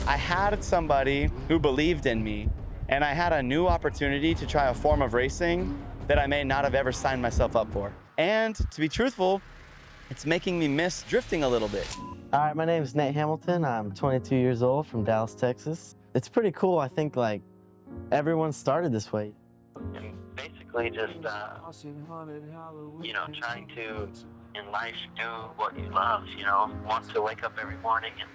I had somebody who believed in me, and I had a new opportunity to try a form of racing that I may not have ever signed myself up for. And to be truthful, it's making me miss drifting a little bit. All right, my name is Nate Hamilton. I'm 22 years old from Dallas, Texas. It's pretty cool. I think like everyone started this way. And basically just, trying to, in life, do what you love, want to wake up every morning and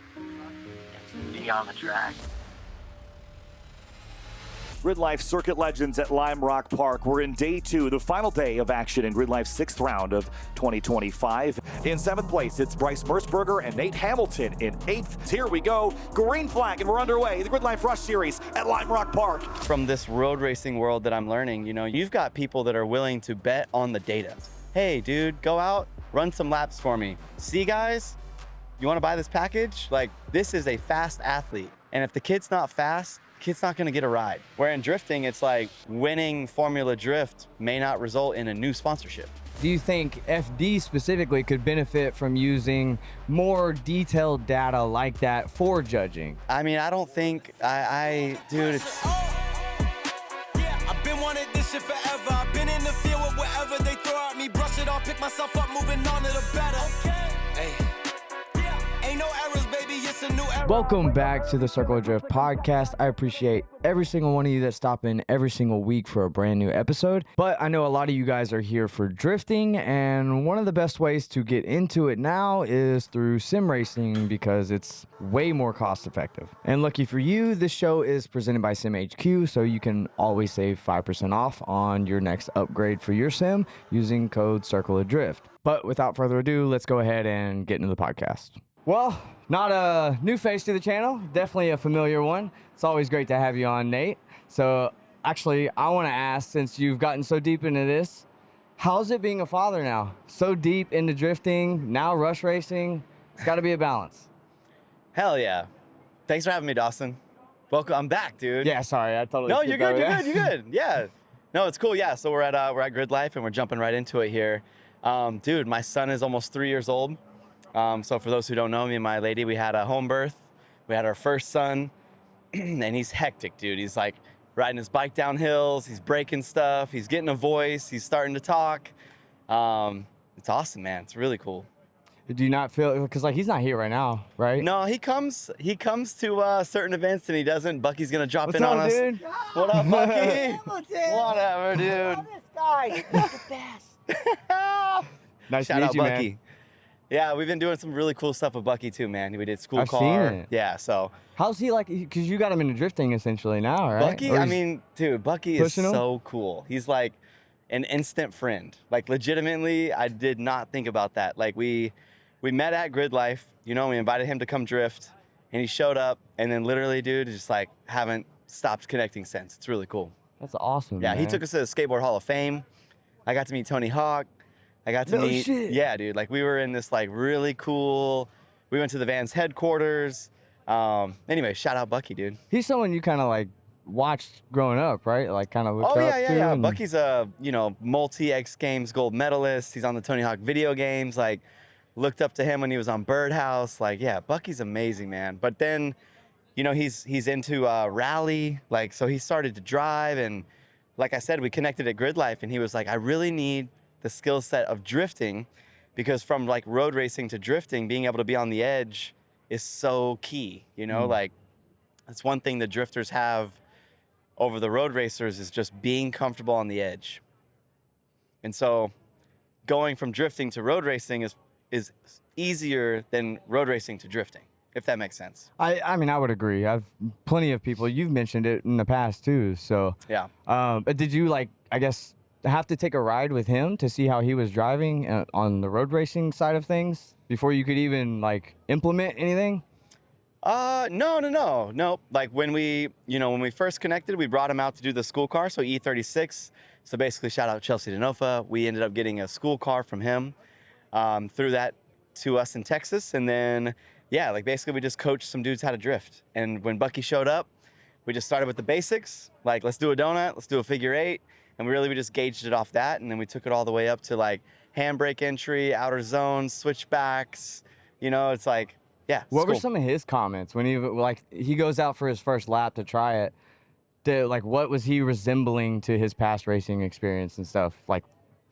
be on the track. Grid Life Circuit Legends at Lime Rock Park. We're in day 2, the final day of action in Grid Life's 6th round of 2025. In 7th place, it's Bryce Mertzberger and Nate Hamilton in 8th. Here we go. Green flag, and we're underway. The Grid Life Rush Series at Lime Rock Park. From this road racing world that I'm learning, you've got people that are willing to bet on the data. Hey, dude, go out, run some laps for me. See, guys, you want to buy this package? Like, this is a fast athlete. And if the kid's not fast, kid's not gonna get a ride. Where in drifting, it's like winning Formula Drift may not result in a new sponsorship. Do you think FD specifically could benefit from using more detailed data like that for judging? I mean, I don't think, dude, it's... Yeah, I've been wanting this shit forever. I've been in the field with whatever they throw at me. Brush it off, pick myself up, moving on to the better. Hey. Ain't no errors, baby, it's a new era. Welcome back to the Circle of Drift podcast. I appreciate every single one of you that stop in every single week for a brand new episode. But I know a lot of you guys are here for drifting, and one of the best ways to get into it now is through sim racing because it's way more cost effective. And lucky for you, this show is presented by Sim HQ, so you can always save 5% off on your next upgrade for your sim using code Circle of Drift. But without further ado, let's go ahead and get into the podcast. Well, not a new face to the channel, definitely a familiar one. It's always great to have you on, Nate. So actually, I want to ask, since you've gotten so deep into this, how's it being a father now? So deep into drifting, now rush racing, it's got to be a balance. Hell yeah. Thanks for having me, Dawson. Welcome, I'm back, dude. Yeah, sorry, I totally No, you're good, over. you're good. Yeah. No, it's cool, yeah. So we're at Grid Life, and we're jumping right into it here. Dude, my son is almost 3 years old. So for those who don't know, me and my lady, we had a home birth. We had our first son, and he's hectic, dude. He's like riding his bike down hills. He's breaking stuff. He's getting a voice. He's starting to talk. It's awesome, man. It's really cool. Do you not feel, because like he's not here right now, right? No, he comes to certain events and he doesn't. Bucky's gonna drop What's in up, on us. dude? What up, Bucky? Hamilton. Whatever, dude. Oh, this guy, he's the best. Nice Shout to meet out you, Bucky. man. Yeah, we've been doing some really cool stuff with Bucky too, man. We did school I've car. seen it. Yeah, so How's he like, because you got him into drifting essentially now, right? Bucky, Or I he's mean, dude, Bucky is pushing him? so cool. He's like an instant friend. Like legitimately, I did not think about that. Like we met at Grid Life, we invited him to come drift and he showed up and then literally, dude, just like haven't stopped connecting since. It's really cool. That's awesome, Yeah, man. he took us to the Skateboard Hall of Fame. I got to meet Tony Hawk. I got to No meet, shit. yeah, dude, like we were in this like really cool, we went to the Vans headquarters. Anyway, shout out Bucky, dude. He's someone you kind of like watched growing up, right? Like kind of looked Oh, up yeah, yeah, to. yeah. and- Bucky's a, multi-X Games gold medalist. He's on the Tony Hawk video games. Like, looked up to him when he was on Birdhouse. Like, yeah, Bucky's amazing, man. But then, he's into rally. Like, so he started to drive. And like I said, we connected at Grid Life. And he was like, I really need the skill set of drifting because from like road racing to drifting, being able to be on the edge is so key. Like, that's one thing the drifters have over the road racers is just being comfortable on the edge. And so going from drifting to road racing is easier than road racing to drifting, if that makes sense. I mean, I would agree. I've plenty of people, you've mentioned it in the past too. So, Yeah. but did you have to take a ride with him to see how he was driving on the road racing side of things before you could even like implement anything? No. Like when we first connected, we brought him out to do the school car, so E36. So basically, shout out Chelsea DeNofa. We ended up getting a school car from him, through that to us in Texas. And then, yeah, like basically we just coached some dudes how to drift. And when Bucky showed up, we just started with the basics. Like, let's do a donut, let's do a figure eight. And we just gauged it off that. And then we took it all the way up to like handbrake entry, outer zones, switchbacks. It's like Yeah. What it's were cool. some of his comments when he goes out for his first lap to try it? What was he resembling to his past racing experience and stuff like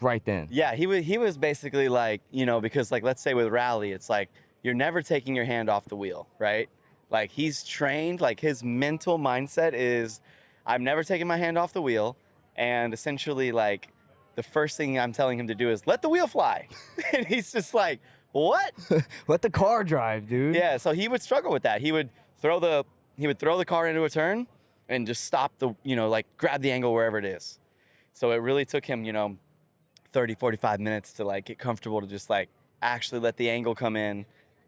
right then? Yeah, he was basically like, because like let's say with rally, it's like you're never taking your hand off the wheel, right? Like he's trained, like his mental mindset is I'm never taking my hand off the wheel, and essentially like the first thing I'm telling him to do is let the wheel fly. And he's just like, "What?" Let the car drive, dude. Yeah, so he would struggle with that. He would throw the car into a turn and just stop like grab the angle wherever it is. So it really took him, 30, 45 minutes to like get comfortable to just like actually let the angle come in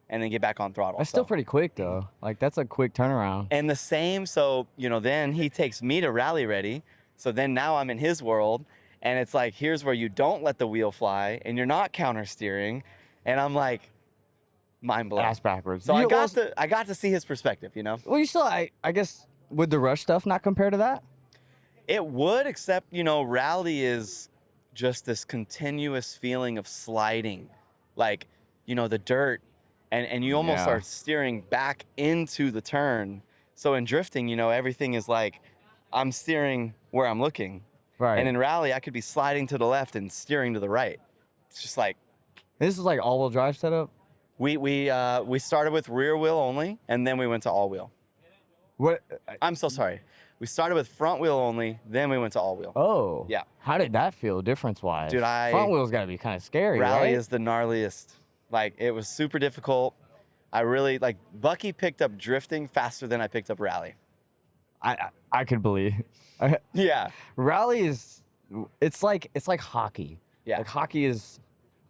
and then get back on throttle. That's still pretty quick though. Like that's a quick turnaround. And the same, so, then he takes me to rally ready. So then now I'm in his world, and it's like, here's where you don't let the wheel fly and you're not counter steering. And I'm like, mind blown. Ass backwards. So I got to see his perspective, Well, you still, I guess, would the rush stuff not compare to that? It would, except, rally is just this continuous feeling of sliding. Like, the dirt, and you almost are steering back into the turn. So in drifting, everything is like, I'm steering where I'm looking. Right. And in rally, I could be sliding to the left and steering to the right. It's just like. This is like all-wheel drive setup? We started with rear wheel only, and then we went to all wheel. What? I'm so sorry. We started with front wheel only, then we went to all wheel. Oh. Yeah. How did that feel difference-wise? Dude, front wheel's got to be kind of scary, Rally right? is the gnarliest. Like, it was super difficult. I really, Bucky picked up drifting faster than I picked up rally. I could believe. Yeah. Rally it's like hockey. Yeah. Like hockey is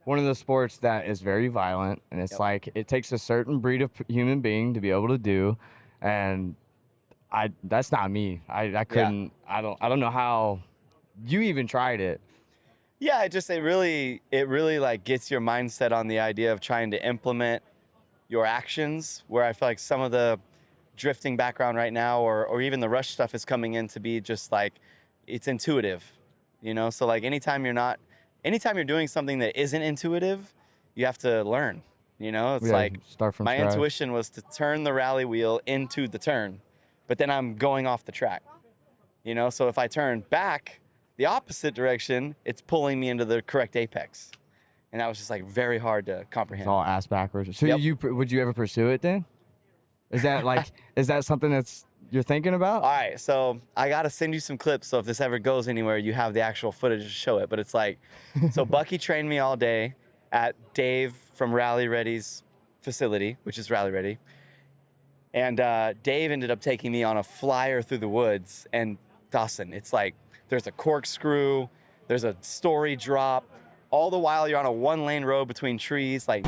one of the sports that is very violent, and it's like it takes a certain breed of human being to be able to do, and that's not me. I couldn't. I don't know how you even tried it. Yeah, it really like gets your mindset on the idea of trying to implement your actions, where I feel like some of the drifting background right now or even the rush stuff is coming in to be just like it's intuitive, so like anytime you're doing something that isn't intuitive, you have to learn, it's like start from my scratch. intuition was to turn the rally wheel into the turn, but then I'm going off the track, so if I turn back the opposite direction, it's pulling me into the correct apex. And that was just like very hard to comprehend. It's all ass backwards. So Yep. would you ever pursue it then? Is that like is that something you're thinking about? All right, so I gotta send you some clips. So if this ever goes anywhere, you have the actual footage to show it. But it's like, so Bucky trained me all day at Dave from Rally Ready's facility, which is Rally Ready. And Dave ended up taking me on a flyer through the woods. And Dawson, it's like there's a corkscrew, there's a story drop. All the while you're on a one-lane road between trees, like.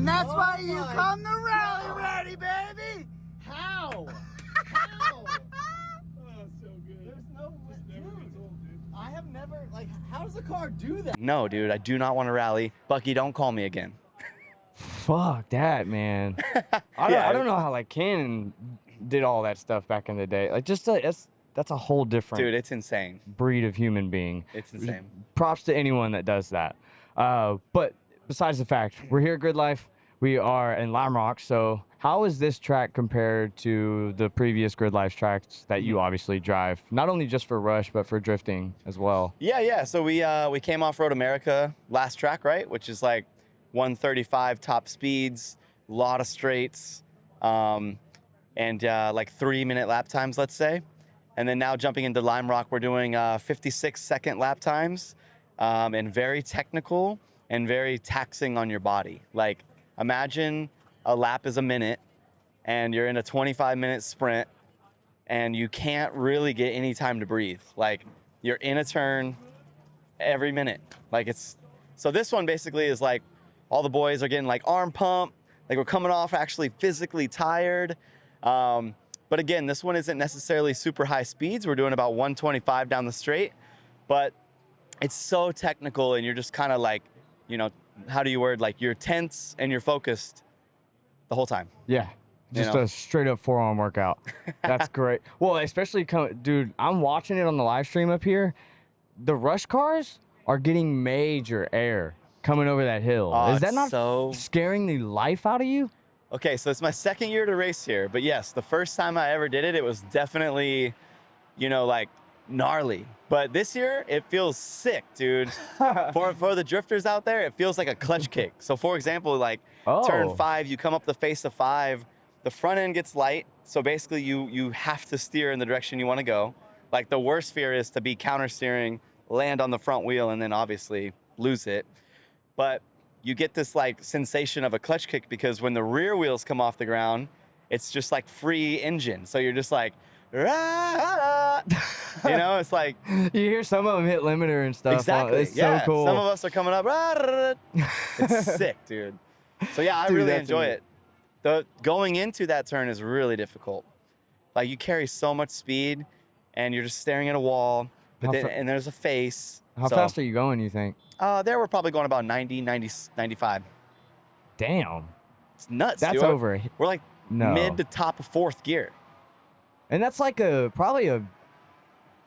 that's why you come to rally ready, baby. How? How? So good. There's no way, Never gets old, dude. I have never, like, how does a car do that? No, dude, I do not want to rally. Bucky, don't call me again. Fuck that, man. I don't know how like Ken did all that stuff back in the day. Like just that's a whole different Dude, it's insane. breed of human being. It's insane. Props to anyone that does that. But besides the fact, we're here at Grid Life. We are in Lime Rock. So how is this track compared to the previous Grid Life tracks that you obviously drive? Not only just for Rush, but for drifting as well. Yeah. So we came off Road America last track, right? Which is like 135 top speeds, a lot of straights, and like 3-minute lap times, let's say. And then now jumping into Lime Rock, we're doing 56-second lap times, and very technical and very taxing on your body. Like, imagine a lap is a minute, and you're in a 25-minute sprint, and you can't really get any time to breathe. Like, you're in a turn every minute. Like, so this one basically is like, all the boys are getting like arm pump, like we're coming off actually physically tired. But again, this one isn't necessarily super high speeds. We're doing about 125 down the straight, but it's so technical and you're just kind of like, how do you word, like you're tense and you're focused the whole time. Yeah. Just a straight up forearm workout. That's great. Well, especially, dude, I'm watching it on the live stream up here. The Rush cars are getting major air coming over that hill. Is that not scaring the life out of you? Okay, so it's my second year to race here, but yes, the first time I ever did it, it was definitely, like gnarly. But this year, it feels sick, dude. For the drifters out there, it feels like a clutch kick. So for example, like turn 5, you come up the face of 5, the front end gets light, so basically you have to steer in the direction you want to go. Like the worst fear is to be counter steering, land on the front wheel, and then obviously lose it. But you get this like sensation of a clutch kick because when the rear wheels come off the ground, it's just like free engine. So you're just like, rah! It's like. You hear some of them hit limiter and stuff. Exactly. It's so cool. Some of us are coming up. Rah! It's sick, dude. So yeah, I really enjoy it. Going into that turn is really difficult. Like you carry so much speed and you're just staring at a wall, and there's a face. How fast are you going, you think? There we're probably going about 90, 95. Damn. It's nuts, That's dude. over. We're like mid to top of 4th gear. And that's like probably a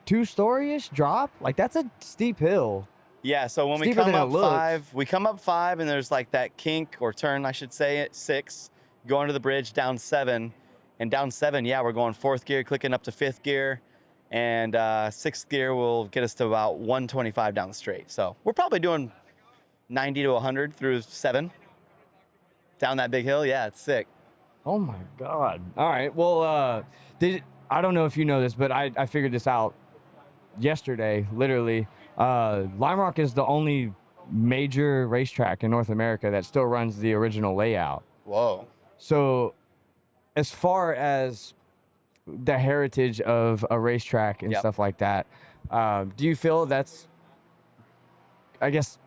2-story-ish drop. Like that's a steep hill. Yeah, so when we come up 5 and there's like that kink or turn, I should say, at 6, going to the bridge down 7. And down 7, yeah, we're going 4th gear, clicking up to 5th gear. And 6th gear will get us to about 125 down the straight. So we're probably doing 90 to 100 through 7 down that big hill. Yeah, it's sick. Oh my God. All right. Well, I don't know if you know this, but I figured this out yesterday, literally. Lime Rock is the only major racetrack in North America that still runs the original layout. Whoa. So as far as the heritage of a racetrack and stuff like that, do you feel that's, I guess,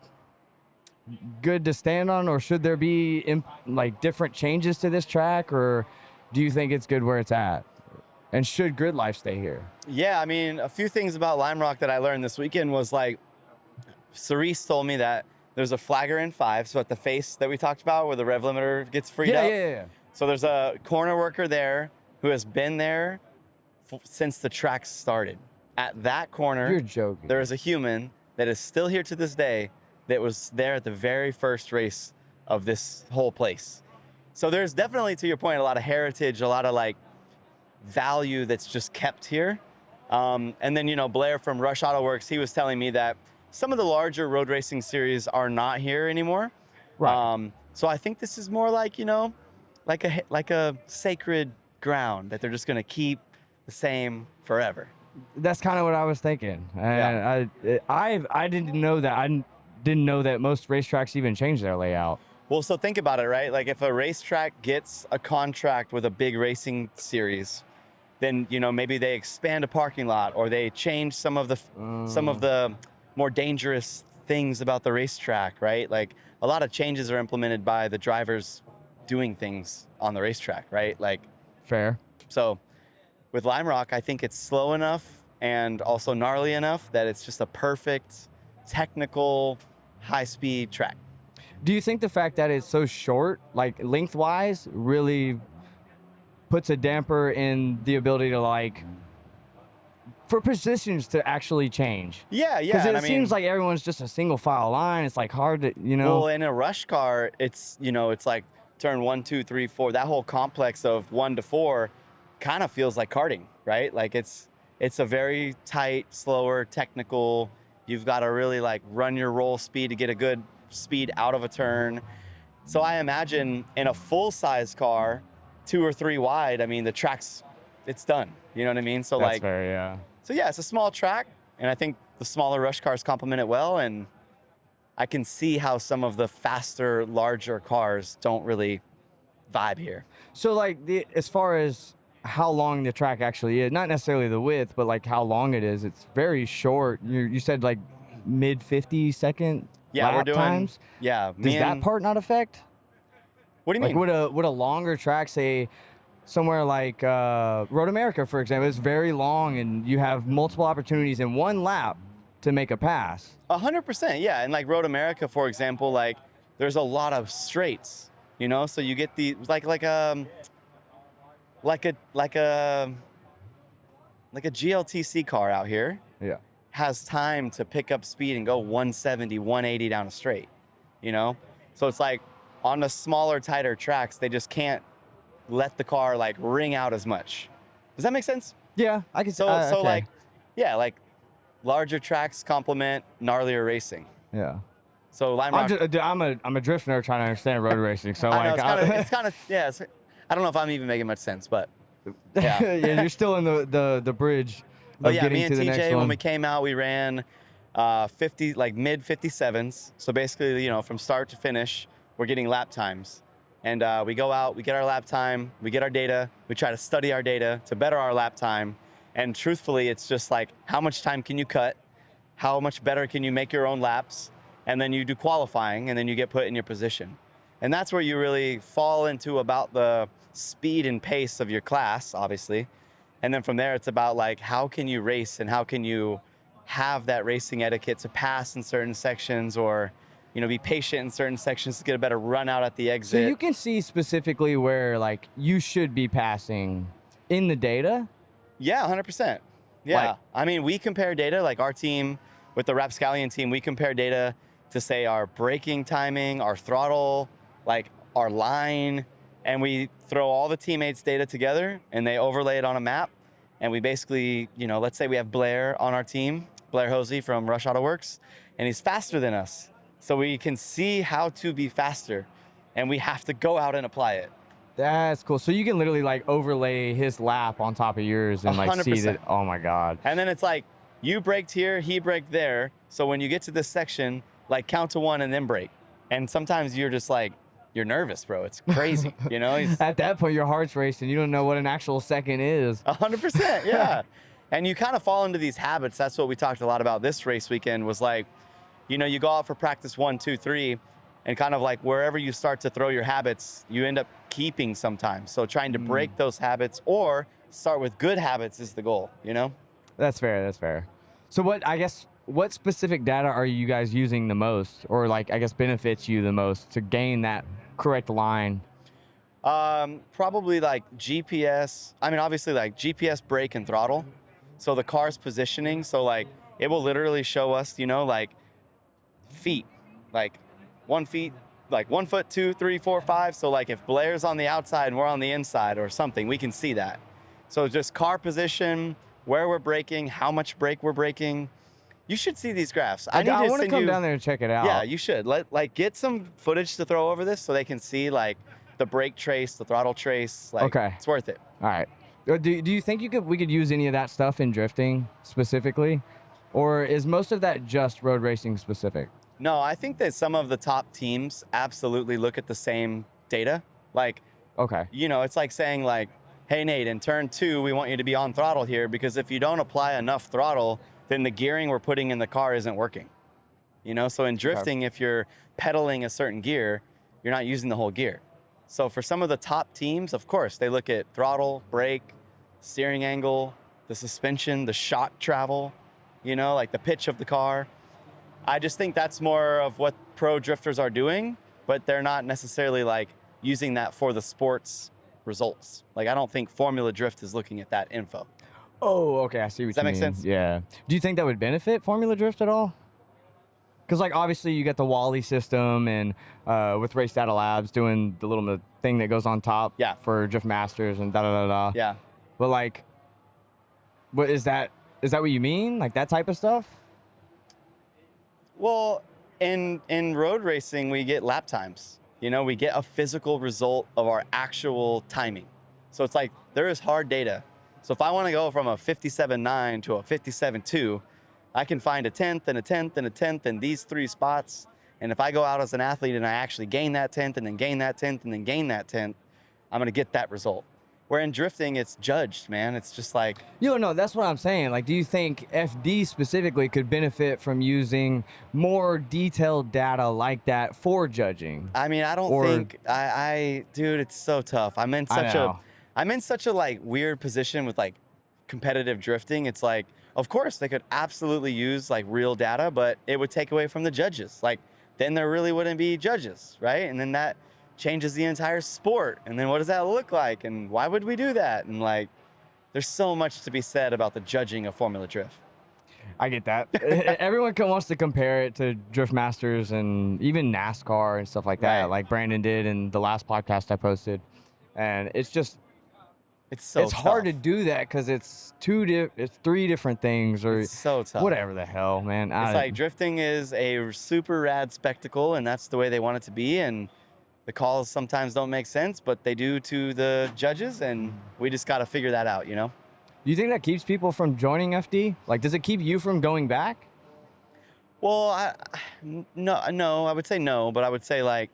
good to stand on, or should there be like different changes to this track, or do you think it's good where it's at? And should Grid Life stay here? Yeah, I mean, a few things about Lime Rock that I learned this weekend was like, Cerise told me that there's a flagger in 5, so at the face that we talked about where the rev limiter gets freed up. Yeah. So there's a corner worker there who has been there since the track started. At that corner, You're joking. there is a human that is still here to this day that was there at the very first race of this whole place. So there's definitely, to your point, a lot of heritage, a lot of like value that's just kept here. And then, Blair from Rush Auto Works, he was telling me that some of the larger road racing series are not here anymore. Right. So I think this is more like, like a sacred ground that they're just going to keep the same forever. That's kind of what I was thinking. And I didn't know that. I didn't know that most racetracks even change their layout. Well, so think about it, right? Like if a racetrack gets a contract with a big racing series, then, maybe they expand a parking lot or they change some of the more dangerous things about the racetrack, right? Like a lot of changes are implemented by the drivers doing things on the racetrack, right? Like, Fair. so with Lime Rock, I think it's slow enough and also gnarly enough that it's just a perfect technical high-speed track. Do you think the fact that it's so short, like lengthwise, really puts a damper in the ability to like for positions to actually change? Yeah, yeah. Because and it I mean, seems like everyone's just a single file line. It's like hard to, you know. well, in a rush car, it's, you know, it's like turn 1, 2, 3, 4. That whole complex of 1 to 4 kind of feels like karting, right? Like it's a very tight, slower, technical. You've got to really like run your roll speed to get a good speed out of a turn. So I imagine in a full-size car, 2 or 3 wide, I mean, the track's, it's done. You know what I mean? So That's like, fair, yeah. so yeah, it's a small track, and I think the smaller rush cars complement it well, and I can see how some of the faster, larger cars don't really vibe here. So like as far as how long the track actually is, not necessarily the width, but like how long it is, it's very short. You said like mid 50-second Yeah, we're lap doing times. Yeah, Does that part not affect? What do you Like mean? would a longer track, say somewhere like Road America, for example, is very long and you have multiple opportunities in one lap to make a pass. 100%, yeah. And like Road America, for example, like there's a lot of straights, you know. So you get the like a GLTC car out here Yeah. has time to pick up speed and go 170, 180 down a straight, you know. So it's like on the smaller, tighter tracks, they just can't let the car like ring out as much. Does that make sense? Yeah, I can. So okay. like, yeah, like larger tracks complement gnarlier racing. Yeah. So Lime Rock, I'm a drift nerd trying to understand road racing. So I know, like, it's kind of yeah. I don't know if I'm even making much sense, but yeah. yeah, you're still in the bridge But of yeah, getting me and to the next TJ, one. when we came out, we ran 50, like mid 57s. So basically, you know, from start to finish, we're getting lap times. And we go out, we get our lap time, we get our data, we try to study our data to better our lap time. And truthfully, it's just like, how much time can you cut? How much better can you make your own laps? And then you do qualifying, and then you get put in your position. And that's where you really fall into about the speed and pace of your class, obviously. And then from there, it's about like, how can you race and how can you have that racing etiquette to pass in certain sections, or, you know, be patient in certain sections to get a better run out at the So exit. you can see specifically where like you should be passing in the data. Yeah, 100%. Yeah. Like- I mean, we compare data, like our team with the Rapscallion team, we compare data to say our braking timing, our throttle, like our line, and we throw all the teammates' data together and they overlay it on a map. And we basically, you know, let's say we have Blair on our team, Blair Hosey from Rush Auto Works, and he's faster than us. So we can see how to be faster, and we have to go out and apply it. That's cool. So you can literally like overlay his lap on top of yours and like see 100%. that. Oh my God. And then it's like, you braked here, he braked there. So when you get to this section, like count to 1 and then brake. And sometimes you're just like, you're nervous, bro. It's crazy, you know? At that point, your heart's racing. You don't know what an actual second is. 100%, yeah. And you kind of fall into these habits. That's what we talked a lot about this race weekend was like, you know, you go out for practice 1, 2, 3, and kind of like wherever you start to throw your habits, you end up keeping sometimes. So trying to break those habits or start with good habits is the goal, you know? That's fair. That's fair. So what specific data are you guys using the most, or like I guess benefits you the most to gain that correct line? Probably like GPS. I mean, obviously like GPS, brake, and throttle. So the car's positioning. So like it will literally show us, you know, like feet, like 1 feet, like 1 foot, 2, 3, 4, 5. So like if Blair's on the outside and we're on the inside or something, we can see that. So just car position, where we're braking, how much brake we're braking. You should see these graphs. I want to send come you- down there and check it out. Yeah, you should. Get some footage to throw over this so they can see like the brake trace, the throttle trace. Like, Okay. it's worth it. All right. Do you think we could use any of that stuff in drifting specifically, or is most of that just road racing specific? No, I think that some of the top teams absolutely look at the same data. Like, Okay. you know, it's like saying like, hey, Nate, in turn 2, we want you to be on throttle here because if you don't apply enough throttle, then the gearing we're putting in the car isn't working. You know, so in drifting, if you're pedaling a certain gear, you're not using the whole gear. So for some of the top teams, of course, they look at throttle, brake, steering angle, the suspension, the shock travel, like the pitch of the car. I just think that's more of what pro drifters are doing, but they're not necessarily like using that for the sports results. Like I don't think Formula Drift is looking at that info. Oh, okay. I see what Does that you make mean. sense? Yeah. Do you think that would benefit Formula Drift at all? Because, like, obviously you get the Wally system and with Race Data Labs doing the little thing that goes on top for Drift Masters and da-da-da-da. Yeah. But, like, what is that what you mean? Like, that type of stuff? Well, in road racing, we get lap times. We get a physical result of our actual timing. So it's like there is hard data. So if I want to go from a 57.9 to a 57.2, I can find a 10th and a 10th and a 10th in these 3 spots. And if I go out as an athlete and I actually gain that 10th and then gain that 10th and then gain that 10th, I'm going to get that result. Where in drifting, it's judged, man. It's just like... No, that's what I'm saying. Like, do you think FD specifically could benefit from using more detailed data like that for judging? I mean, I don't think... Dude, it's so tough. I'm in such a like weird position with like competitive drifting. It's like, of course they could absolutely use like real data, but it would take away from the judges. Like then there really wouldn't be judges, right? And then that changes the entire sport. And then what does that look like? And why would we do that? And like, there's so much to be said about the judging of Formula Drift. I get that. Everyone wants to compare it to Drift Masters and even NASCAR and stuff like that, Right. like Brandon did in the last podcast I posted. And it's just... It's so hard to tough. do that because it's 3 different things or It's so tough. whatever the hell, man. It's like drifting is a super rad spectacle, and that's the way they want it to be. And the calls sometimes don't make sense, but they do to the judges, and we just got to figure that out, Do you think that keeps people from joining FD? Like, does it keep you from going back? Well, no, I would say no, but I would say like,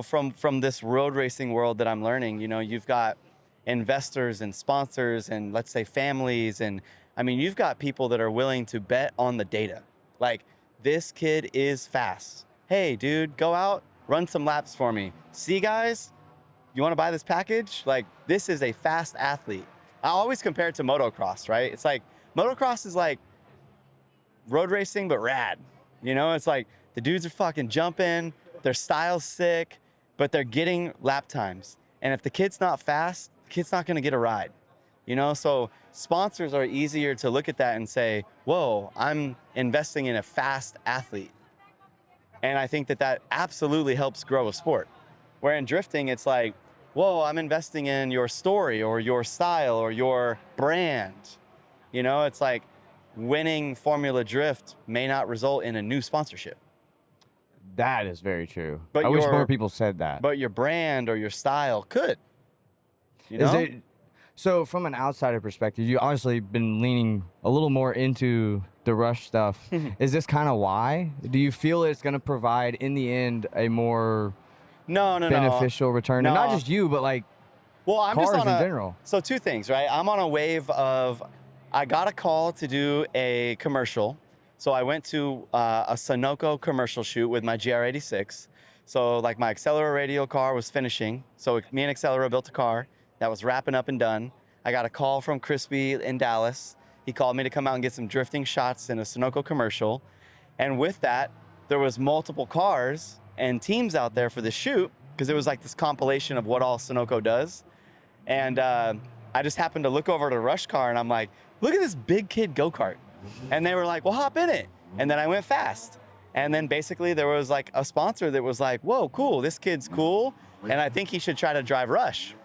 from this road racing world that I'm learning, you've got investors and sponsors and let's say families. And I mean, you've got people that are willing to bet on the data. Like, this kid is fast. Hey, dude, go out, run some laps for me. See, guys, you want to buy this package? Like, this is a fast athlete. I always compare it to motocross, right? It's like motocross is like road racing, but rad. It's like the dudes are fucking jumping, their style's sick, but they're getting lap times. And if the kid's not fast, the kid's not going to get a ride. So sponsors are easier to look at that and say, whoa, I'm investing in a fast athlete. And I think that absolutely helps grow a sport. Where in drifting, it's like, whoa, I'm investing in your story or your style or your brand. It's like winning Formula Drift may not result in a new sponsorship. That is very true. But I wish more people said that. But your brand or your style could. So from an outsider perspective, you obviously been leaning a little more into the rush stuff. Is this kind of why? Do you feel it's going to provide in the end a more beneficial return? No. And not just you, but like I'm cars just in general. So 2 things, right? I'm on a wave of, I got a call to do a commercial. So I went to a Sunoco commercial shoot with my GR86. So like my Accelera radial car was finishing. So me and Accelera built a car that was wrapping up and done. I got a call from Crispy in Dallas. He called me to come out and get some drifting shots in a Sunoco commercial. And with that, there was multiple cars and teams out there for the shoot because it was like this compilation of what all Sunoco does. And I just happened to look over to Rush Car and I'm like, look at this big kid go-kart. And they were like, well, hop in it. And then I went fast. And then basically there was like a sponsor that was like, whoa, cool, this kid's cool. And I think he should try to drive Rush.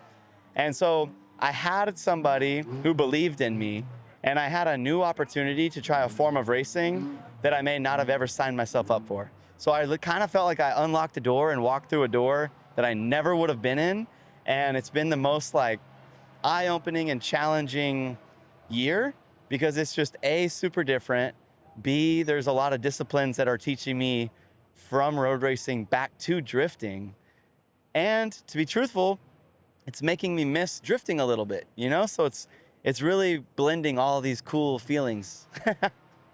And so I had somebody who believed in me, and I had a new opportunity to try a form of racing that I may not have ever signed myself up for. So I kind of felt like I unlocked a door and walked through a door that I never would have been in. And it's been the most like eye-opening and challenging year because it's just A, super different. B, there's a lot of disciplines that are teaching me from road racing back to drifting. And to be truthful, it's making me miss drifting a little bit, So it's really blending all these cool feelings.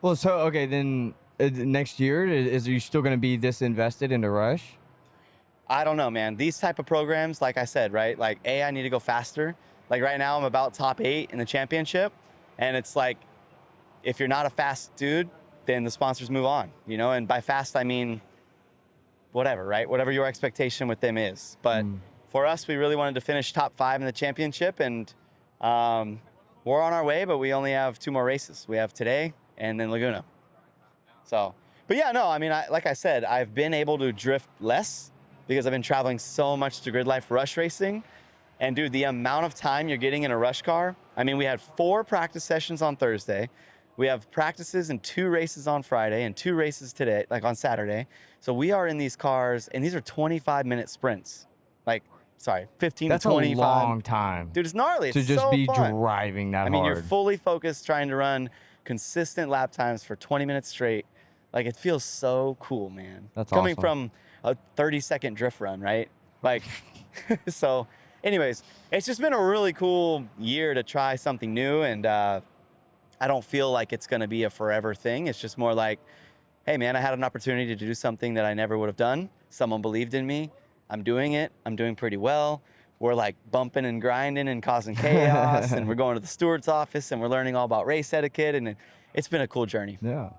Well, so, okay, then next year, are you still going to be this invested into Rush? I don't know, man. These type of programs, like I said, right? Like, I need to go faster. Like right now, I'm about top 8 in the championship, and it's like, if you're not a fast dude, then the sponsors move on, you know. And by fast, I mean whatever, right? Whatever your expectation with them is. But for us, we really wanted to finish top 5 in the championship, and we're on our way. But we only have 2 more races. We have today and then Laguna. So, but yeah, no, I mean, like I said, I've been able to drift less because I've been traveling so much to Grid Life Rush racing. And dude, the amount of time you're getting in a rush car. I mean, we had 4 practice sessions on Thursday. We have practices and 2 races on Friday and 2 races today, like on Saturday. So we are in these cars, and these are 25-minute sprints. Like, sorry, 15 That's to 25. a long time. Dude, it's gnarly. To It's just so be fun. driving that I mean, hard. you're fully focused trying to run consistent lap times for 20 minutes straight. Like, it feels so cool, man. That's coming awesome. from a 30-second drift run, right? Like, so anyways, it's just been a really cool year to try something new. And I don't feel like it's going to be a forever thing. It's just more like, hey, man, I had an opportunity to do something that I never would have done. Someone believed in me. I'm doing it. I'm doing pretty well. We're like bumping and grinding and causing chaos. And we're going to the steward's office and we're learning all about race etiquette. And it's been a cool journey. Yeah.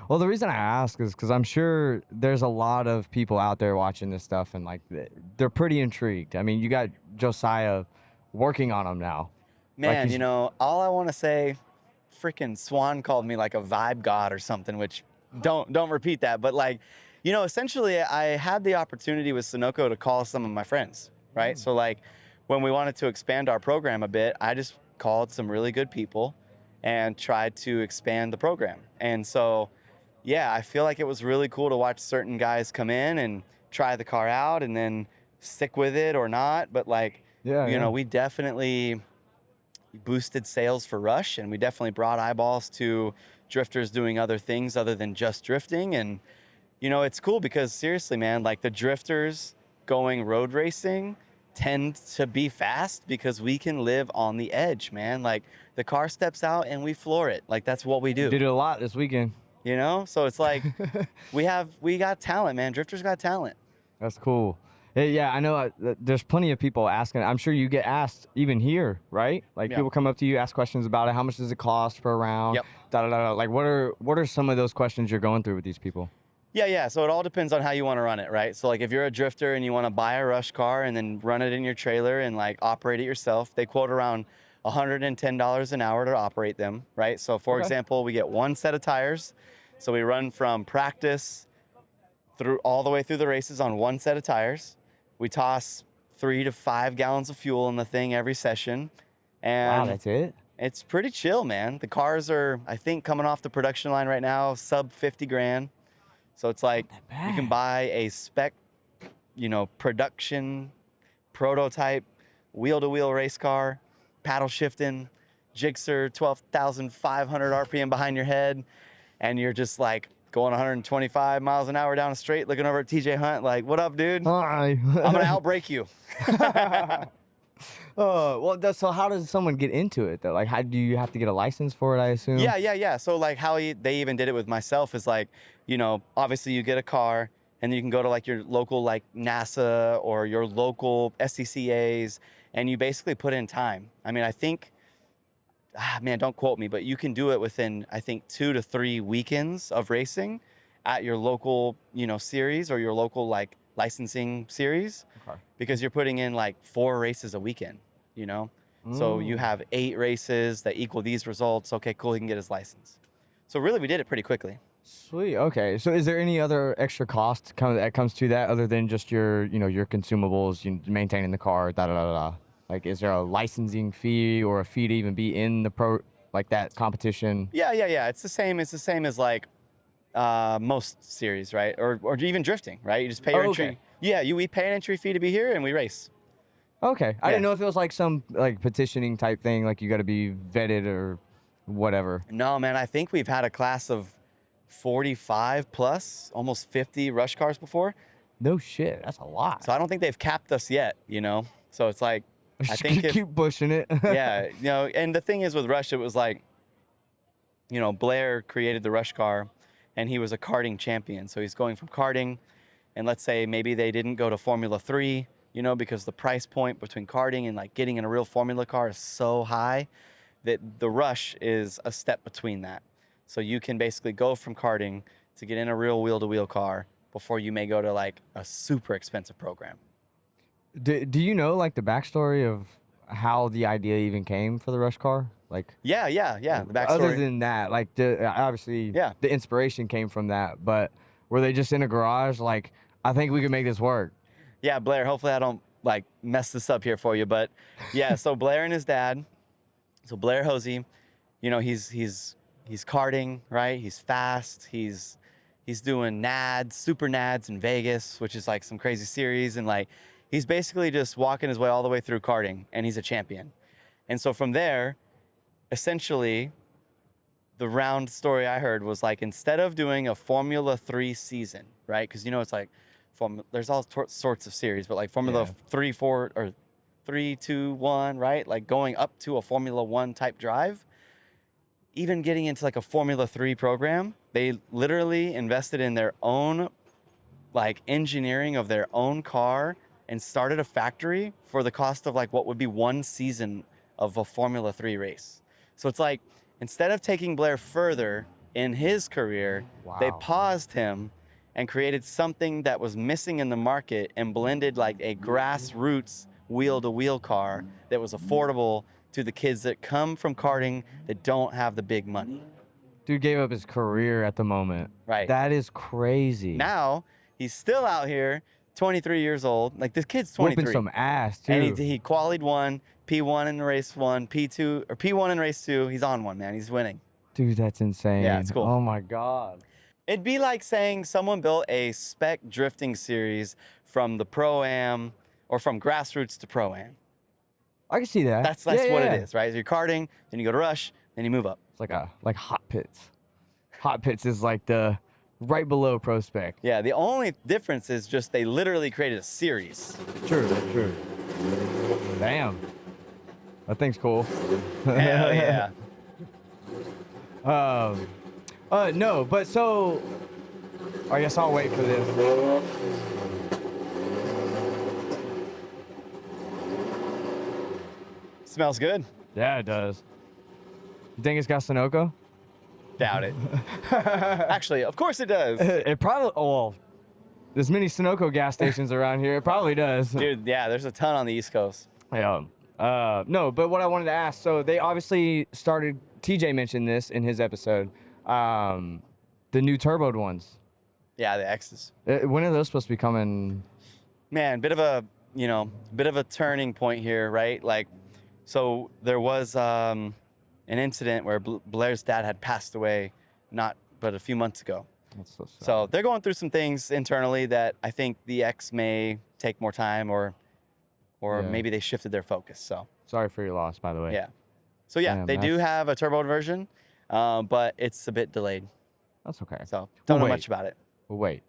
Well, the reason I ask is because I'm sure there's a lot of people out there watching this stuff and like they're pretty intrigued. I mean, you got Josiah working on them now. Man, he's- you know, all I want to say, freaking Swan called me like a vibe god or something, which don't repeat that. But like, you know, essentially I had the opportunity with Sunoco to call some of my friends, right? So like when we wanted to expand our program a bit, I just called some really good people and tried to expand the program. And so, yeah, I feel like it was really cool to watch certain guys come in and try the car out and then stick with it or not. But like, you know, we definitely boosted sales for Rush, and we definitely brought eyeballs to drifters doing other things other than just drifting. And, you know, it's cool because seriously, man, like the drifters going road racing tend to be fast because we can live on the edge, man. Like the car steps out and we floor it. Like that's what we do. Did it a lot this weekend. You know? So it's like we got talent, man. Drifters got talent. That's cool. Yeah, I know there's plenty of people asking. I'm sure you get asked even here, right? Like people come up to you, ask questions about it. How much does it cost per round? Yep. Da, da, da, da. Like what are some of those questions you're going through with these people? Yeah. So it all depends on how you want to run it, right? So like if you're a drifter and you want to buy a Rush car and then run it in your trailer and like operate it yourself, they quote around $110 an hour to operate them, right? So for example, we get 1 set of tires. So we run from practice through all the way through the races on 1 set of tires. We toss 3 to 5 gallons of fuel in the thing every session. And Wow, that's it? it's pretty chill, man. The cars are, I think, coming off the production line right now, sub 50 grand. So it's like you can buy a spec, you know, production prototype wheel-to-wheel race car, paddle shifting, Gixxer, 12,500 RPM behind your head, and you're just like going 125 miles an hour down a straight, looking over at TJ Hunt, like, what up, dude? Hi. I'm gonna outbrake you. So how does someone get into it though? Like, how do you have to get a license for it? I assume. Yeah. So like how they even did it with myself is like, you know, obviously you get a car and you can go to like your local like NASA or your local SCCAs and you basically put in time. I mean, I think, man, don't quote me, but you can do it within, I think, 2 to 3 weekends of racing at your local, you know, series or your local like licensing series, because you're putting in like 4 races a weekend, you know? So you have 8 races that equal these results. Okay, cool, he can get his license. So really, we did it pretty quickly. Sweet. Okay. So is there any other extra cost that comes to that other than just your, you know, your consumables, maintaining the car, da da da da? Like, is there a licensing fee or a fee to even be in the like that competition? Yeah. It's the same. It's the same as like most series, right? Or even drifting, right? You just pay your entry. Okay. Yeah, we pay an entry fee to be here and we race. Okay. I didn't know if it was like some like petitioning type thing, like you got to be vetted or whatever. No, man, I think we've had a class of 45 plus, almost 50 Rush cars before. No shit. That's a lot. So I don't think they've capped us yet, you know? So it's like, I think keep pushing it. yeah, you know, and the thing is with Rush, it was like, you know, Blair created the Rush car and he was a karting champion. So he's going from karting and let's say maybe they didn't go to Formula 3, you know, because the price point between karting and like getting in a real Formula car is so high that the Rush is a step between that. So you can basically go from karting to get in a real wheel-to-wheel car before you may go to like a super expensive program. Do you know like the backstory of how the idea even came for the Rush car? Like, Yeah. The backstory. other than that, like obviously Yeah. the inspiration came from that, but were they just in a garage like, I think we could make this work? Yeah, Blair, hopefully I don't like mess this up here for you, but yeah, so Blair and his dad, so Blair Hosey, you know, he's karting, right? He's fast. He's doing nads, super nads in Vegas, which is like some crazy series, and like he's basically just walking his way all the way through karting, and he's a champion. And so from there, essentially, the round story I heard was like, instead of doing a Formula 3 season, right? Because you know it's like there's all sorts of series, but like Formula 3, 4, or 3, 2, 1, right? Like going up to a Formula 1 type drive, even getting into like a Formula 3 program, they literally invested in their own like engineering of their own car and started a factory for the cost of like what would be one season of a Formula 3 race. So it's like, instead of taking Blair further in his career, they paused him and created something that was missing in the market and blended like a grassroots wheel-to-wheel car that was affordable to the kids that come from karting that don't have the big money. Dude gave up his career at the moment. Right. That is crazy. Now, he's still out here, 23 years old. Like, this kid's 23. Whooping some ass, too. And he qualied 1, P1 in race 1, P2, or P1 in race 2. He's on one, man. He's winning. Dude, that's insane. Yeah, it's cool. Oh, my God. It'd be like saying someone built a spec drifting series from the Pro-Am or from grassroots to Pro-Am. I can see that. That's what it is, right? So you're karting, then you go to Rush, then you move up. It's like Hot Pits. Hot Pits is like the right below Pro Spec. Yeah, the only difference is just they literally created a series. True. Damn. That thing's cool. Hell yeah. No, but so I guess I'll wait for this. Smells good. Yeah, it does. You think it's got Sunoco? Doubt it. Actually, of course it does. It probably, well, there's many Sunoco gas stations around here. It probably does. Dude, yeah, there's a ton on the East Coast. Yeah. No, but what I wanted to ask, so they obviously started, TJ mentioned this in his episode, the new turboed ones. Yeah, the X's. When are those supposed to be coming? Man, bit of a turning point here, right? Like, so there was an incident where Blair's dad had passed away but a few months ago. That's so sad. So they're going through some things internally that I think the X may take more time or maybe they shifted their focus. So sorry for your loss, by the way. yeah. So yeah, Damn, they do have a turboed version, but it's a bit delayed. That's okay. So don't know wait. much about it. Well, wait.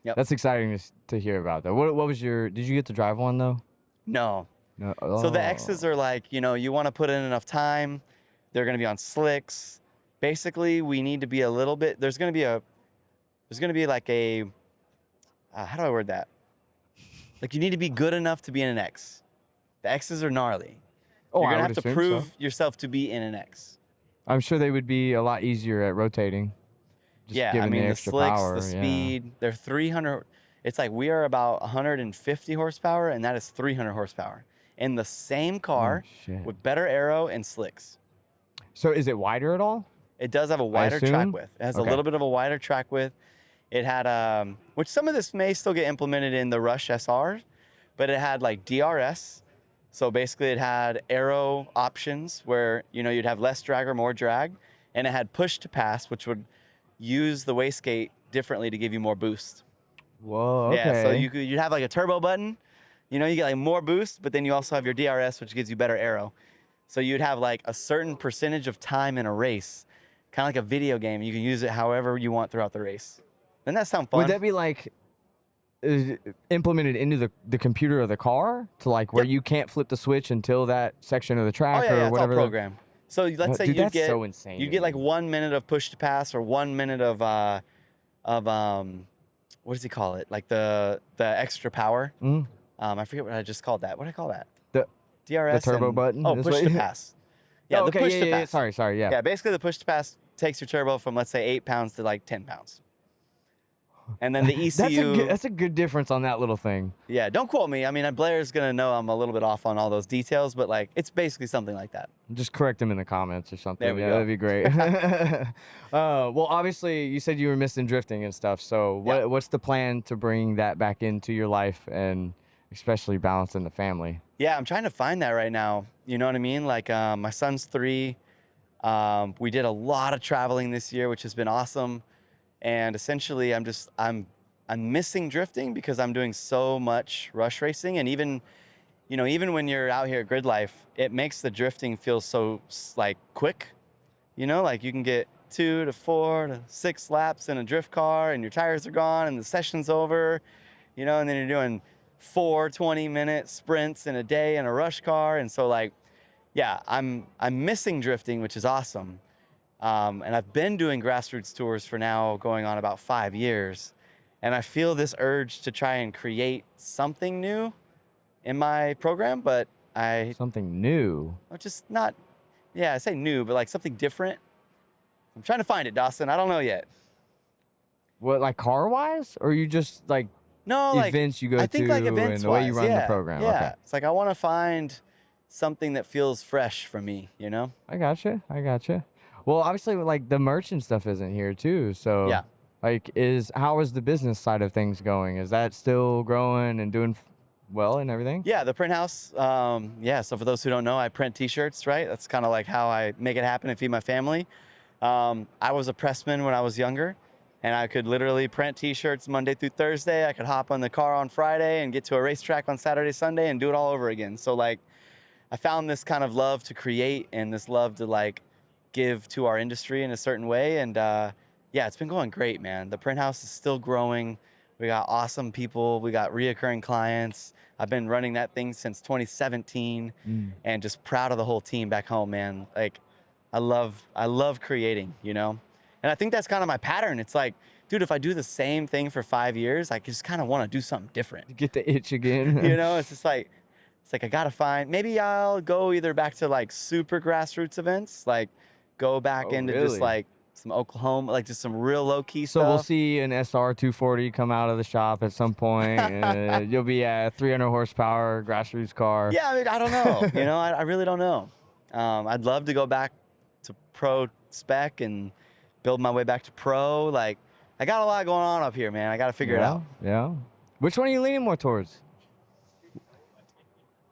Yep. That's exciting to hear about, though. What was did you get to drive one, though? No. No. So the Oh. X's are like, you want to put in enough time. They're going to be on slicks. Basically, we need to be a little bit, there's going to be like a, how do I word that? Like, you need to be good enough to be in an X. The X's are gnarly. Oh, You're I going to would have to assume prove so. yourself to be in an X. I'm sure they would be a lot easier at rotating. Just Yeah, I given mean, the extra slicks, power, the yeah. speed, they're 300. It's like we are about 150 horsepower, and that is 300 horsepower. In the same car shit. with better aero and slicks. So is it wider at all? It does have a wider track assume? width. It has Okay. a little bit of a wider track width. It had, which some of this may still get implemented in the Rush SR, but it had like DRS. So basically it had aero options where, you'd have less drag or more drag. And it had push to pass, which would use the wastegate differently to give you more boost. Whoa, okay. Yeah, so you'd have like a turbo button. You get like more boost, but then you also have your DRS, which gives you better aero. So you'd have like a certain percentage of time in a race, kind of like a video game. You can use it however you want throughout the race. Doesn't that sound fun? Would that be like implemented into the computer of the car to like where Yep. you can't flip the switch until that section of the track oh yeah, or yeah, it's all whatever? programmed. So let's say Dude, you'd that's get so insane you'd to get like me. 1 minute of push to pass or 1 minute of what does he call it? Like the extra power. Mm. I forget what I just called that. What did I call that? The DRS. turbo and- button Oh, is push what to you- pass. Yeah, Oh, the okay, push yeah, to yeah, pass. Sorry, yeah. Yeah, basically the push to pass takes your turbo from, let's say, 8 pounds to like 10 pounds. And then the ECU. That's a good difference on that little thing. Yeah, don't quote me. I mean, Blair's gonna know I'm a little bit off on all those details, but like it's basically something like that. Just correct him in the comments or something. There we Yeah, go. that'd be great. Well, obviously, you said you were missing drifting and stuff. So, Yeah. what's the plan to bring that back into your life and especially balancing the family? Yeah, I'm trying to find that right now. You know what I mean? Like my son's 3. We did a lot of traveling this year, which has been awesome. And essentially, I'm missing drifting because I'm doing so much rush racing, and even when you're out here at Grid Life, it makes the drifting feel so like quick. You know, like you can get 2 to 4 to 6 laps in a drift car, and your tires are gone, and the session's over. You know, and then you're doing 4 20-minute sprints in a day in a rush car, and so like, yeah, I'm missing drifting, which is awesome. And I've been doing grassroots tours for now going on about 5 years. And I feel this urge to try and create something new in my program, but Something new. just not, yeah, I say new, but like something different. I'm trying to find it, Dawson. I don't know yet. What, like car wise, or you just like No, like events you go I think like to events and the way you wise, run yeah, the program? Yeah, Okay, it's like I want to find something that feels fresh for me, you know? I gotcha. Well, obviously, like the merch and stuff isn't here too. So Yeah. like, how is the business side of things going? Is that still growing and doing well and everything? Yeah, the print house. Yeah, so for those who don't know, I print T-shirts, right? That's kind of like how I make it happen and feed my family. I was a pressman when I was younger, and I could literally print T-shirts Monday through Thursday. I could hop on the car on Friday and get to a racetrack on Saturday, Sunday, and do it all over again. So like, I found this kind of love to create and this love to like give to our industry in a certain way. And yeah, it's been going great, man. The print house is still growing. We got awesome people. We got reoccurring clients. I've been running that thing since 2017 and just proud of the whole team back home, man. Like I love creating, you know? And I think that's kind of my pattern. It's like, dude, if I do the same thing for 5 years, I just kind of want to do something different. Get the itch again. You know, it's just like, I gotta find, maybe I'll go either back to like super grassroots events, like go back into really? just like some Oklahoma, like just some real low key So stuff. we'll see an SR 240 come out of the shop at some point. You'll be at 300 horsepower grassroots car. Yeah, I mean, I don't know. You know, I really don't know. I'd love to go back to pro spec and build my way back to pro. Like, I got a lot going on up here, man. I got to figure it out. Yeah. Which one are you leaning more towards?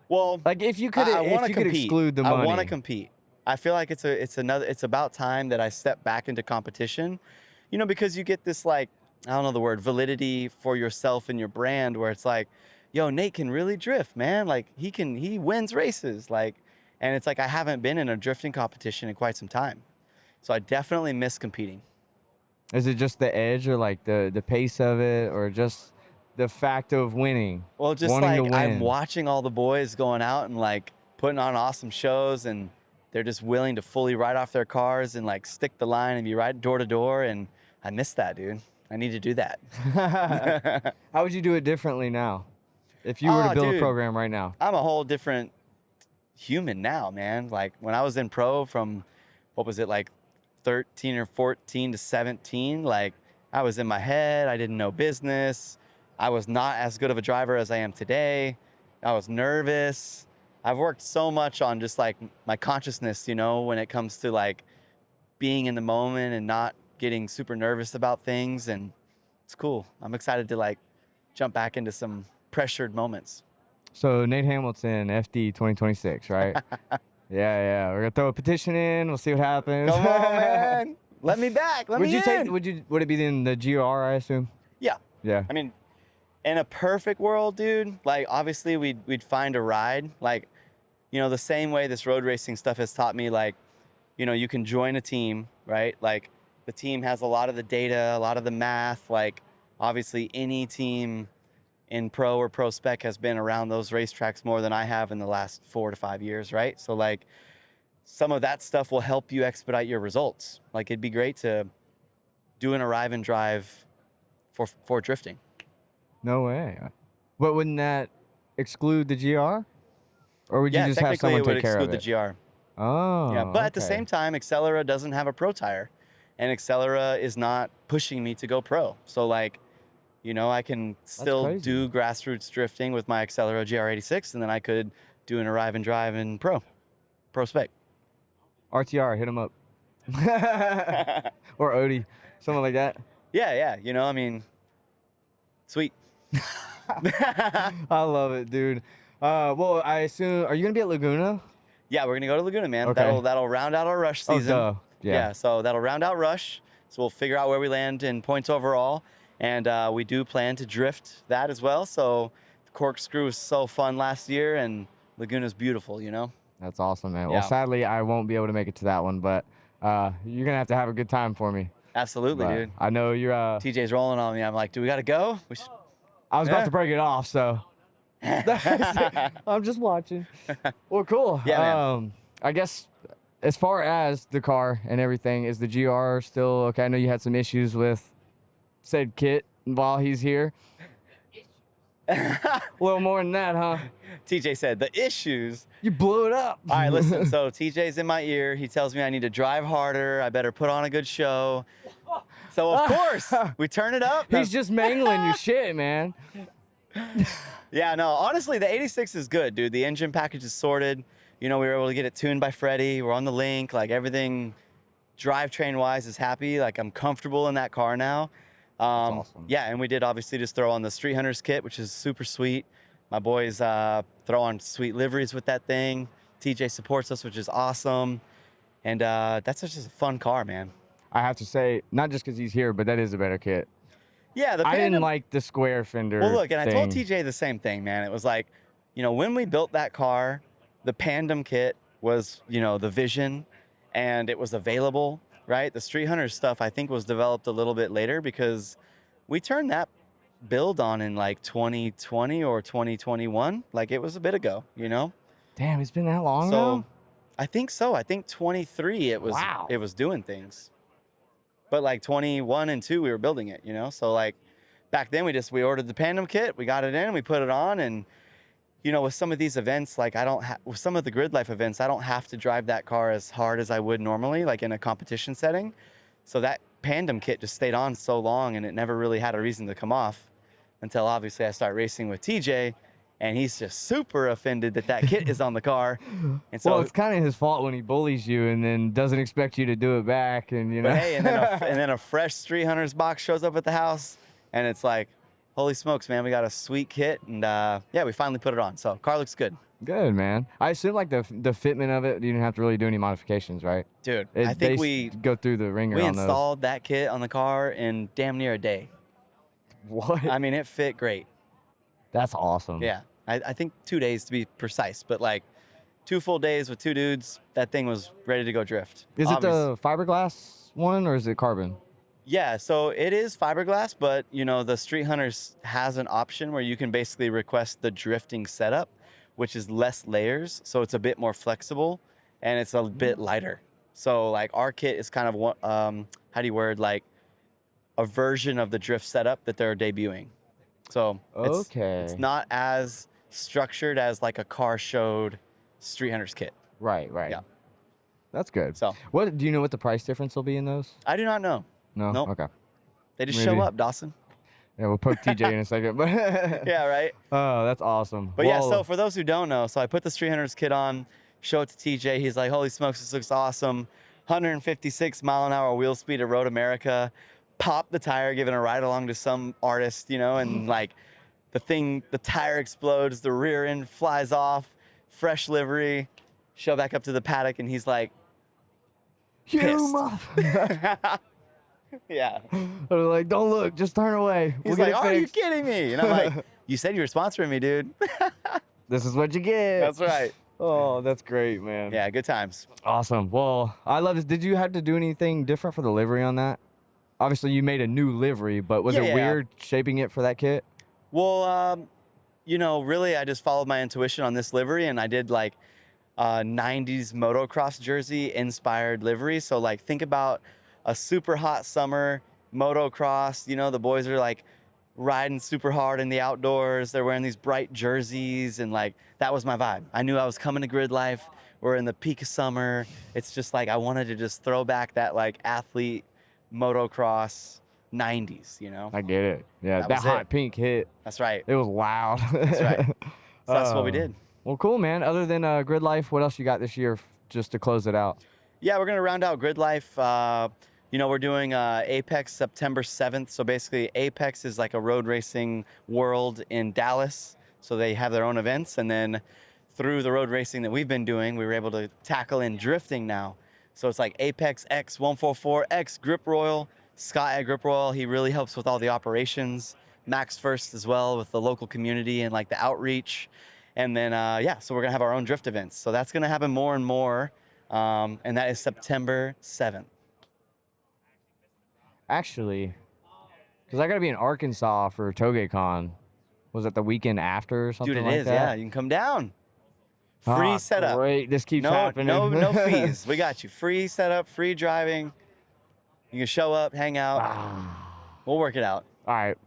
Well, Like if you could, I if wanna you could compete. exclude the money. I want to compete. I feel like it's about time that I step back into competition, you know, because you get this like, I don't know the word, validity for yourself and your brand, where it's like, yo, Nate can really drift, man. Like he wins races, like, and it's like I haven't been in a drifting competition in quite some time, so I definitely miss competing. Is it just the edge, or like the pace of it, or just the fact of winning? Well, just wanting to like win. I'm watching all the boys going out and like putting on awesome shows, and they're just willing to fully ride off their cars and like stick the line and be right door to door. And I miss that, dude. I need to do that. How would you do it differently now? If you were to build a dude, program right now? I'm a whole different human now, man. Like when I was in pro from, what was it, like 13 or 14 to 17, like I was in my head. I didn't know business. I was not as good of a driver as I am today. I was nervous. I've worked so much on just like my consciousness, you know, when it comes to like being in the moment and not getting super nervous about things. And it's cool. I'm excited to like jump back into some pressured moments. So Nate Hamilton, FD 2026, right? yeah. We're gonna throw a petition in. We'll see what happens. Come on, man. Let me back. Let me in. Would it be in the GR, I assume? Yeah. Yeah. I mean, in a perfect world, dude, like obviously we'd find a ride. Like, you know, the same way this road racing stuff has taught me, like, you know, you can join a team, right? Like the team has a lot of the data, a lot of the math. Like obviously any team in pro or pro spec has been around those racetracks more than I have in the last 4 to 5 years, right? So like some of that stuff will help you expedite your results. Like it'd be great to do an arrive and drive for drifting. No way. But wouldn't that exclude the GR? Or would you Yeah, just have technically someone it would take care of exclude it? the GR. Oh, Yeah, but at the okay. same time, Accelera doesn't have a pro tire, and Accelera is not pushing me to go pro. So like, you know, I can still crazy. do grassroots drifting with my Accelera GR86, and then I could do an arrive and drive in pro spec. RTR, hit him up. Or Odie, something like that. Yeah, you know, I mean, sweet. I love it, dude. Well, I assume, are you going to be at Laguna? Yeah, we're gonna go to Laguna, man. Okay. That'll round out our rush season. Oh, duh. Yeah. So that'll round out rush. So we'll figure out where we land in points overall, and we do plan to drift that as well. So the corkscrew was so fun last year, and Laguna's beautiful, you know. That's awesome, man. Yeah. Well, sadly, I won't be able to make it to that one, but you're going to have a good time for me. Absolutely, But dude. I know you're. TJ's rolling on me. I'm like, do we gotta go? We should... I was Yeah. about to break it off, so. I'm just watching. Well, cool. Yeah, man. I guess as far as the car and everything, is the GR still okay? I know you had some issues with said kit while he's here. A little more than that, huh? TJ said the issues. You blew it up. All right, listen. So TJ's in my ear. He tells me I need to drive harder. I better put on a good show. So of course we turn it up. He's just mangling your shit, man. Yeah, no, honestly, the 86 is good, dude. The engine package is sorted. You know, we were able to get it tuned by Freddie. We're on the link. Like, everything drivetrain-wise is happy. Like, I'm comfortable in that car now. awesome. Yeah, and we did obviously just throw on the Street Hunters kit, which is super sweet. My boys throw on sweet liveries with that thing. TJ supports us, which is awesome. And that's just a fun car, man. I have to say, not just because he's here, but that is a better kit. Yeah, the I didn't Pandem- like the square fender. Well, look, and I told thing. TJ the same thing, man. It was like, you know, when we built that car, the Pandem kit was, you know, the vision, and it was available, right? The Street Hunter stuff, I think, was developed a little bit later because we turned that build on in like 2020 or 2021. Like, it was a bit ago, you know? Damn, it's been that long So now? I think so. I think 23 Wow. it was doing things. But like 21 and 2 we were building it, you know? So like back then we ordered the Pandem kit, we got it in, we put it on, and you know, with some of these events, like with some of the grid life events, I don't have to drive that car as hard as I would normally, like in a competition setting. So that Pandem kit just stayed on so long, and it never really had a reason to come off until obviously I start racing with TJ, and he's just super offended that kit is on the car. And so, Well, it's kind of his fault when he bullies you and then doesn't expect you to do it back, and you know. but hey, and then a fresh Street Hunters box shows up at the house, and it's like, holy smokes, man, we got a sweet kit, and yeah, we finally put it on. So car looks good. Good, man. I assume like the fitment of it, you didn't have to really do any modifications, right? Dude, It- I they think we go through the ringer on those. installed that kit on the car in damn near a day. What? I mean, it fit great. That's awesome. Yeah, I think 2 days to be precise, but like 2 full days with 2 dudes, that thing was ready to go drift. Is it the fiberglass one or is it carbon? Yeah, so it is fiberglass, but you know, the Street Hunters has an option where you can basically request the drifting setup, which is less layers, so it's a bit more flexible and it's a bit lighter. So like our kit is kind of what, how do you word, like a version of the drift setup that they're debuting. So it's not as structured as like a car showed Street Hunters kit. Right. Yeah. That's good. So What do you know what the price difference will be in those? I do not know. No. Nope. Okay. They just Maybe. show up, Dawson. Yeah, we'll poke TJ in a second. But Yeah, right. Oh, that's awesome. But yeah, Well, so for those who don't know, so I put the Street Hunters kit on, show it to TJ. He's like, holy smokes, this looks awesome. 156 mile an hour wheel speed at Road America. Pop the tire, giving a ride along to some artist, you know, and like the tire explodes, the rear end flies off, fresh livery, show back up to the paddock, and he's like, you pissed. mother- yeah. I was like, don't look, just turn away. He's We'll like, get it are you fixed. kidding me? And I'm like, you said you were sponsoring me, dude. This is what you get. That's right. Oh, that's great, man. Yeah, good times. Awesome. Well, I love this. Did you have to do anything different for the livery on that? Obviously, you made a new livery, but was it Yeah. weird shaping it for that kit? Well, you know, really, I just followed my intuition on this livery, and I did like 90s motocross jersey inspired livery. So like, think about a super hot summer motocross. You know, the boys are like riding super hard in the outdoors. They're wearing these bright jerseys, and like that was my vibe. I knew I was coming to Grid Life. We're in the peak of summer. It's just like I wanted to just throw back that like athlete motocross 90s, you know? I get it. Yeah, That that was hot it. pink hit. That's right. It was loud. That's right. So that's what we did. Well, cool, man. Other than Grid Life, what else you got this year just to close it out? Yeah, we're gonna round out Grid Life. You know, we're doing Apex September 7th. So basically, Apex is like a road racing world in Dallas. So they have their own events, and then through the road racing that we've been doing, we were able to tackle in drifting now. So it's like Apex X 144X Grip Royal, Scott at Grip Royal. He really helps with all the operations. Max First as well with the local community and like the outreach. And then, yeah, so we're gonna have our own drift events. So that's gonna happen more and more. And that is September 7th. Actually, because I got to be in Arkansas for TogeCon. Was it the weekend after or something Dude, it like is, that? yeah. You can come down. Free setup. Great, this keeps No, happening. no fees. We got you. Free setup, free driving. You can show up, hang out. We'll work it out. All right.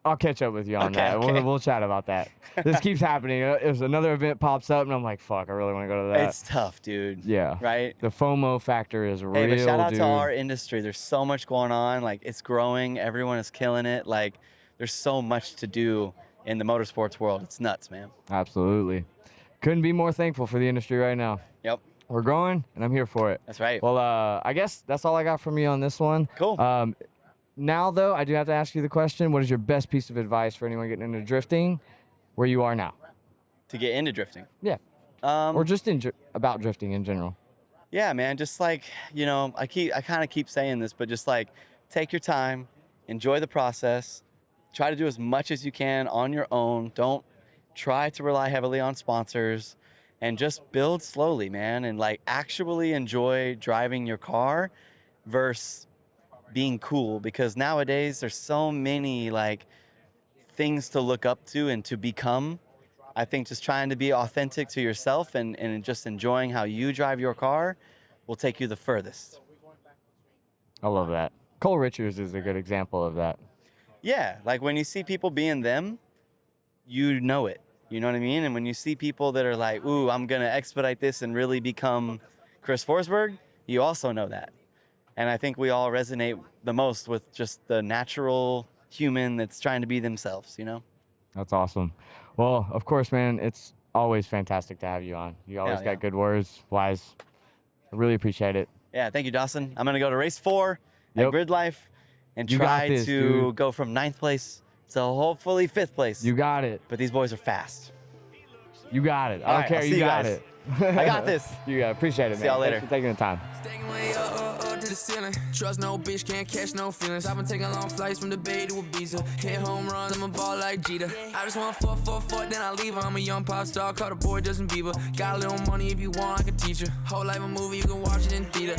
I'll catch up with you on Okay, that. okay. We'll chat about that. This keeps happening. If another event pops up, and I'm like, fuck, I really want to go to that. It's tough, dude. Yeah. Right? The FOMO factor is real, Hey, but shout out dude. to our industry. There's so much going on. Like, it's growing. Everyone is killing it. Like, there's so much to do in the motorsports world. It's nuts, man. Absolutely. Couldn't be more thankful for the industry right now. Yep. We're growing, and I'm here for it. That's right. Well, I guess that's all I got from you on this one. Cool. Now, though, I do have to ask you the question, what is your best piece of advice for anyone getting into drifting where you are now? To get into drifting. Yeah. Or just about drifting in general. Yeah, man. Just like, you know, I kind of keep saying this, but just like take your time, enjoy the process, try to do as much as you can on your own. Don't try to rely heavily on sponsors, and just build slowly, man. And like actually enjoy driving your car versus being cool, because nowadays there's so many like things to look up to and to become. I think just trying to be authentic to yourself and just enjoying how you drive your car will take you the furthest. I love that. Cole Richards is a good example of that. Yeah, like when you see people being them, you know it. You know what I mean? And when you see people that are like, ooh, I'm going to expedite this and really become Chris Forsberg, you also know that. And I think we all resonate the most with just the natural human that's trying to be themselves, you know? That's awesome. Well, of course, man, it's always fantastic to have you on. You always Yeah, got yeah. good words, wise. I really appreciate it. Yeah, thank you, Dawson. I'm going to go to race 4 at Yep. Grid Life and You got try this, to dude. go from 9th place to hopefully 5th place. You got it. But these boys are fast. You got it. I All don't right, care. I'll see You you got guys. it. I got this. You got it. Appreciate it, See man. y'all later. Thanks for taking the time. Stacking way up to the ceiling. Trust no bitch, can't catch no feelings. I've been taking long flights from the Bay to Ibiza. Hit home runs, I'm a ball like Jeter. I just want fuck, then I leave. I'm a young pop star, call the boy Justin Bieber. Got a little money if you want, I can teach you. Whole life a movie, you can watch it in theater.